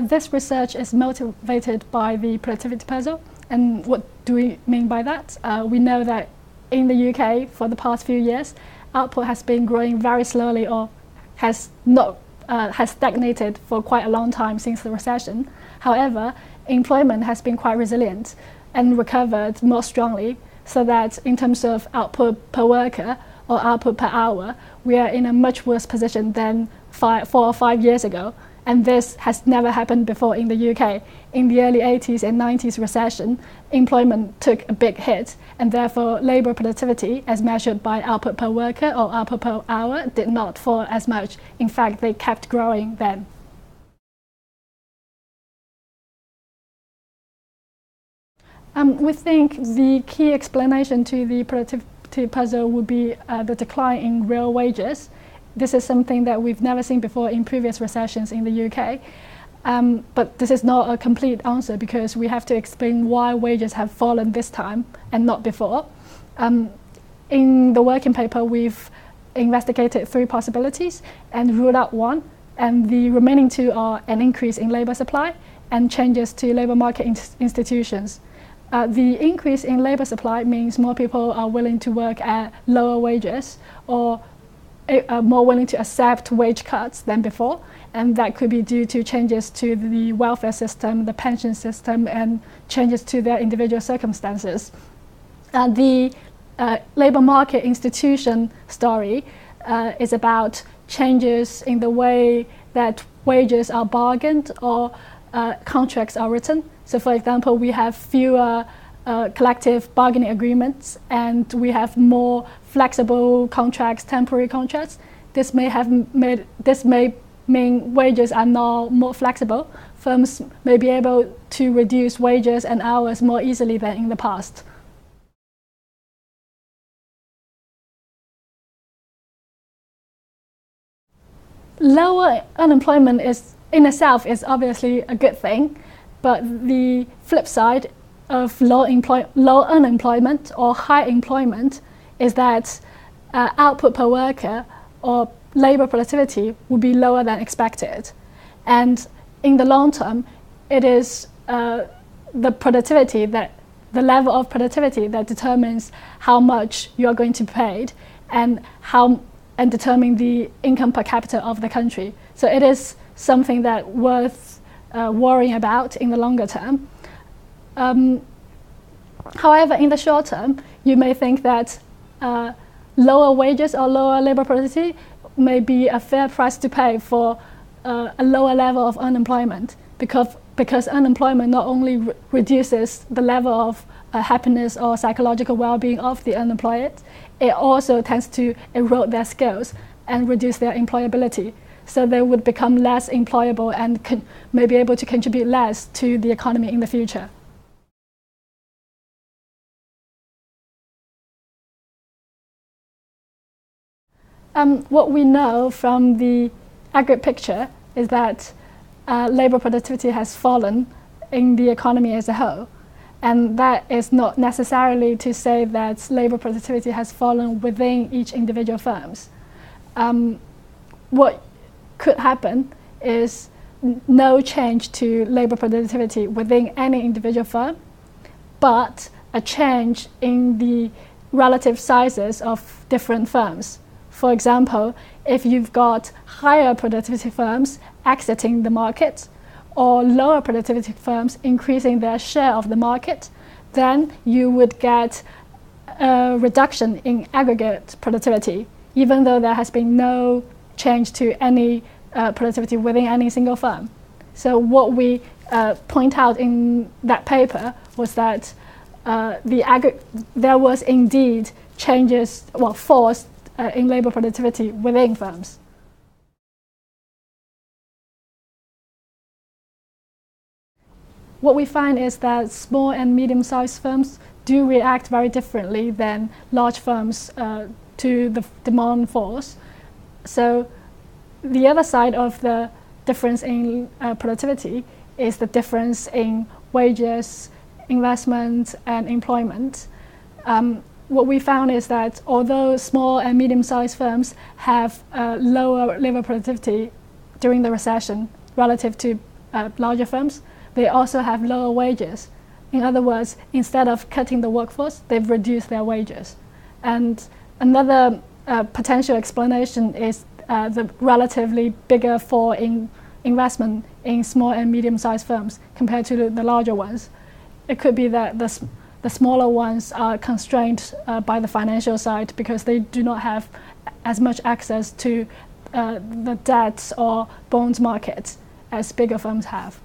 This research is motivated by the productivity puzzle. And what do we mean by that? We know that in the UK, for the past few years, output has been growing very slowly or has stagnated for quite a long time since the recession. However, employment has been quite resilient and recovered more strongly, so that in terms of output per worker or output per hour, we are in a much worse position than 4 or 5 years ago. And this has never happened before in the UK. In the early 80s and 90s recession, employment took a big hit, and therefore labour productivity, as measured by output per worker or output per hour, did not fall as much. In fact, they kept growing then. We think the key explanation to the productivity puzzle would be the decline in real wages. This is something that we've never seen before in previous recessions in the UK. But this is not a complete answer, because we have to explain why wages have fallen this time and not before. In the working paper, we've investigated 3 possibilities and ruled out 1. And the remaining 2 are an increase in labour supply and changes to labour market institutions. The increase in labour supply means more people are willing to work at lower wages, or more willing to accept wage cuts than before, and that could be due to changes to the welfare system, the pension system, and changes to their individual circumstances. The labour market institution story is about changes in the way that wages are bargained or contracts are written. So, for example, we have fewer collective bargaining agreements, and we have more flexible contracts, temporary contracts. This may mean wages are now more flexible. Firms may be able to reduce wages and hours more easily than in the past. Lower unemployment in itself is obviously a good thing, but the flip side of low unemployment or high employment is that output per worker or labour productivity will be lower than expected. And in the long term, it is the level of productivity that determines how much you are going to be paid and determine the income per capita of the country. So it is something that worth worrying about in the longer term. However, in the short term, you may think that lower wages or lower labour productivity may be a fair price to pay for a lower level of unemployment, because unemployment not only reduces the level of happiness or psychological well-being of the unemployed, it also tends to erode their skills and reduce their employability. So they would become less employable and may be able to contribute less to the economy in the future. What we know from the aggregate picture is that labour productivity has fallen in the economy as a whole. And that is not necessarily to say that labour productivity has fallen within each individual firms. What could happen is no change to labour productivity within any individual firm, but a change in the relative sizes of different firms. For example, if you've got higher productivity firms exiting the market, or lower productivity firms increasing their share of the market, then you would get a reduction in aggregate productivity, even though there has been no change to any productivity within any single firm. So what we point out in that paper was that there was indeed changes, falls in labour productivity within firms. What we find is that small and medium-sized firms do react very differently than large firms to the demand force. So the other side of the difference in productivity is the difference in wages, investment, and employment. what we found is that although small and medium-sized firms have lower labor productivity during the recession relative to larger firms, they also have lower wages. In other words, instead of cutting the workforce, they've reduced their wages. And another potential explanation is the relatively bigger fall in investment in small and medium-sized firms compared to the larger ones. It could be that the smaller ones are constrained by the financial side because they do not have as much access to the debts or bonds markets as bigger firms have.